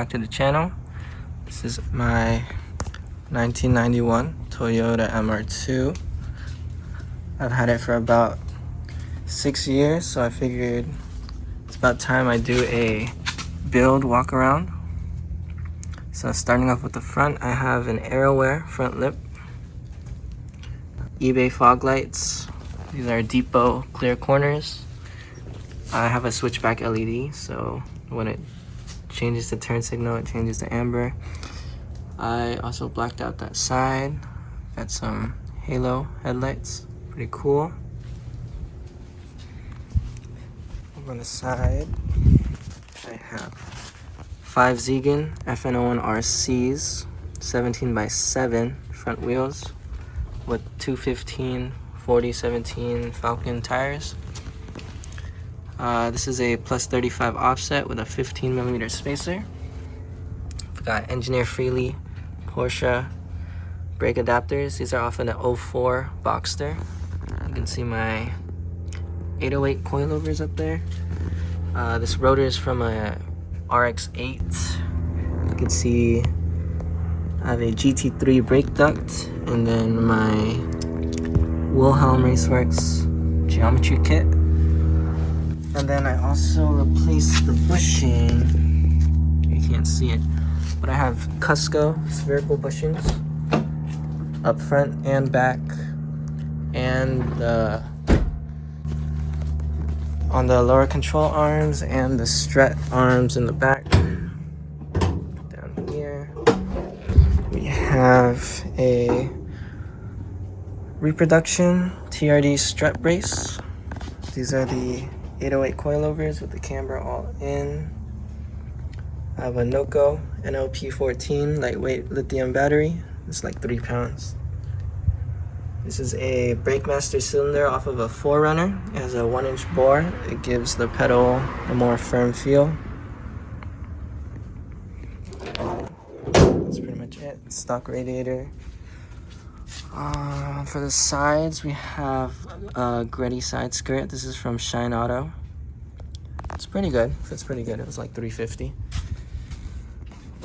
back to the channel. This is my 1991 Toyota MR2. I've had it for about 6 years, so I figured it's about time I do a build walk around. So starting off with the front, I have an Aeroware front lip, eBay fog lights. These are depot clear corners. I have a switchback LED, so when it changes the turn signal, it changes to amber. I also blacked out that side. Got some halo headlights, pretty cool. On the side, I have 5 Ziegen FN01 RCs, 17x7 front wheels with 215 40/17 Falken tires. This is a plus 35 offset with a 15mm spacer. We've got Engineer Freely Porsche brake adapters. These are off in the 04 Boxster. You can see my 808 coilovers up there. This rotor is from a RX-8. You can see I have a GT3 brake duct, and then my Wilhelm Raceworks geometry kit. And then I also replaced the bushing. You can't see it, but I have Cusco spherical bushings up front and back, and on the lower control arms and the strut arms in the back. Down here we have a reproduction TRD strut brace. These are the 808 coilovers with the camber all in. I have a Noco NLP14 lightweight lithium battery. It's like 3 pounds. This is a Brakemaster cylinder off of a 4Runner. It has a 1-inch bore. It gives the pedal a more firm feel. That's pretty much it. Stock radiator. For the sides, we have a Gretty side skirt. This is from Shine Auto. It's pretty good. Fits pretty good. It was like $350.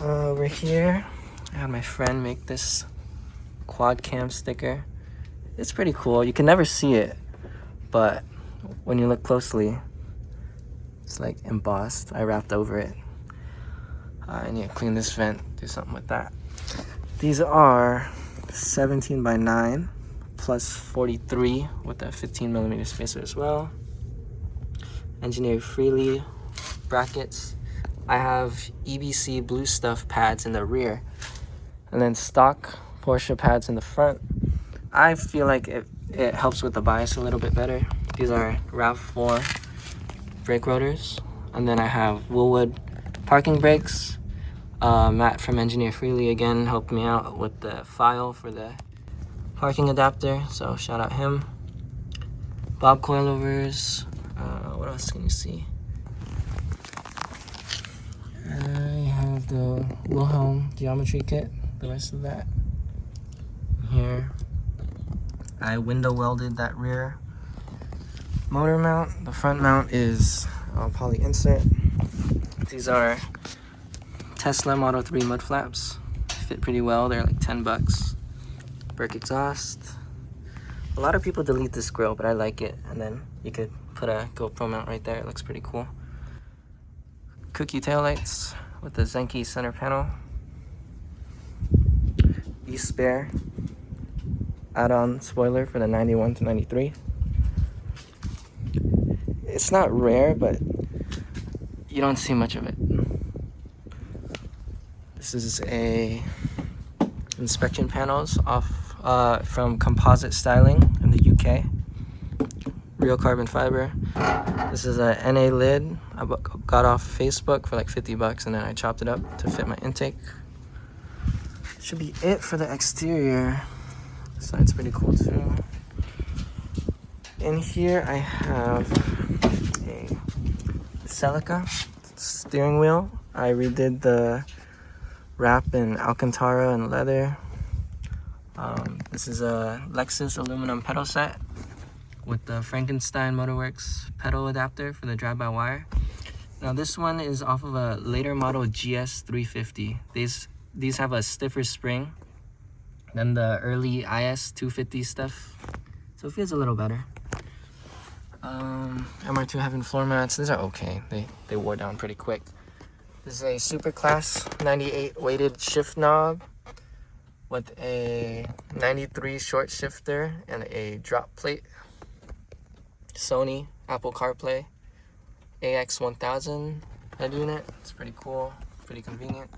Over here, I had my friend make this quad cam sticker. It's pretty cool. You can never see it, but when you look closely, it's like embossed. I wrapped over it. I need to clean this vent, do something with that. These are 17x9 plus 43 with a 15mm spacer as well. Engineered Freely brackets. I have EBC blue stuff pads in the rear, and then stock Porsche pads in the front. I feel like it helps with the bias a little bit better. These are RAV4 brake rotors, and then I have Woolwood parking brakes. Matt from Engineer Freely again helped me out with the file for the parking adapter, so shout out him. Bob coilovers. What else can you see? I have the Wilhelm geometry kit, the rest of that here. I window welded that rear motor mount. The front mount is poly insert. These are Tesla Model 3 mudflaps. Fit pretty well. They're like $10. Berk Exhaust. A lot of people delete this grill, but I like it. And then you could put a GoPro mount right there. It looks pretty cool. Kouki taillights with the Zenki center panel. E-spare add-on spoiler for the 91 to 93. It's not rare, but you don't see much of it. This is a inspection panels off from Composite Styling in the UK. Real carbon fiber. This is a NA lid I got off Facebook for like $50, and then I chopped it up to fit my intake. Should be it for the exterior. This side's pretty cool too. In here I have a Celica steering wheel. I redid the wrap in Alcantara and leather. This is a Lexus aluminum pedal set with the Frankenstein Motorworks pedal adapter for the drive-by-wire. Now this one is off of a later model GS350. These have a stiffer spring than the early IS250 stuff, so it feels a little better. MR2 having floor mats. These are okay. They wore down pretty quick. This is a Super Class 98 weighted shift knob with a 93 short shifter and a drop plate. Sony Apple CarPlay AX1000 head unit. It's pretty cool, pretty convenient.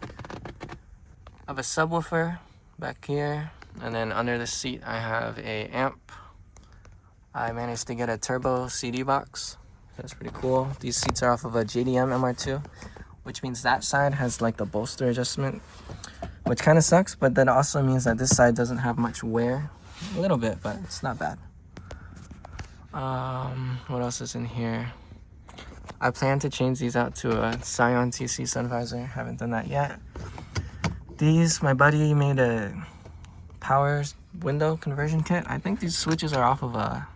I have a subwoofer back here, and then under the seat I have a amp. I managed to get a turbo CD box. That's pretty cool. These seats are off of a JDM MR2, which means that side has like the bolster adjustment, which kind of sucks, but that also means that this side doesn't have much wear. A little bit, but it's not bad. What else is in here? I plan to change these out to a Scion TC sun visor. Haven't done that yet. These, my buddy made a power window conversion kit. I think these switches are off of a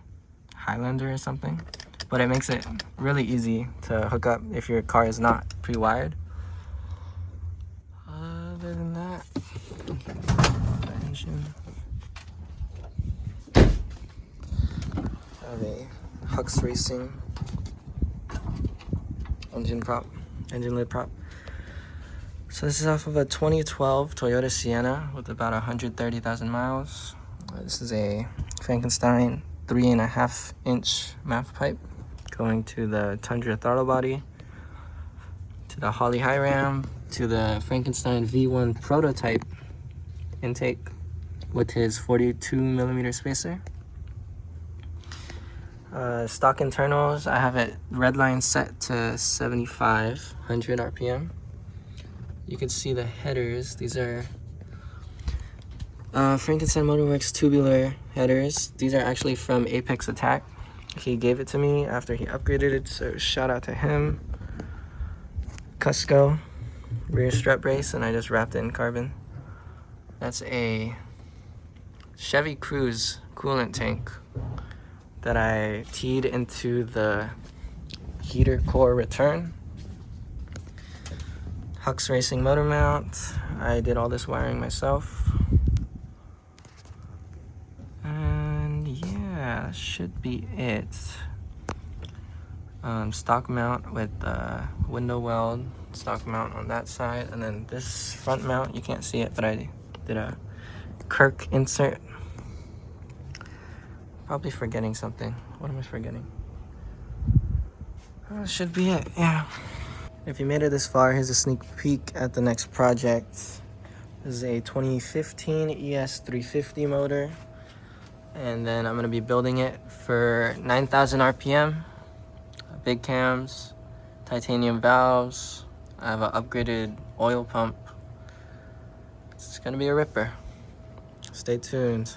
Highlander or something, but it makes it really easy to hook up if your car is not pre-wired. Other than that, engine. I have a Hux Racing engine lid prop. So this is off of a 2012 Toyota Sienna with about 130,000 miles. This is a Frankenstein 3.5-inch MAF pipe going to the Tundra throttle body, to the Holley high ram, to the Frankenstein V1 prototype intake with his 42mm spacer. Stock internals, I have it redline set to 7,500 RPM. You can see the headers. These are Frankenstein Motorworks Tubular Headers. These are actually from Apex Attack. He gave it to me after he upgraded it, so shout out to him. Cusco rear strut brace, and I just wrapped it in carbon. That's a Chevy Cruze coolant tank that I teed into the heater core return. Hux Racing motor mount. I did all this wiring myself. And yeah, that should be it. Stock mount with window weld, stock mount on that side, and then this front mount, you can't see it, but I did a Kirk insert. Probably forgetting something. What am I forgetting? That should be it, yeah. If you made it this far, here's a sneak peek at the next project. This is a 2015 ES350 motor. And then I'm gonna be building it for 9,000 RPM. Big cams, titanium valves. I have an upgraded oil pump. It's gonna be a ripper. Stay tuned.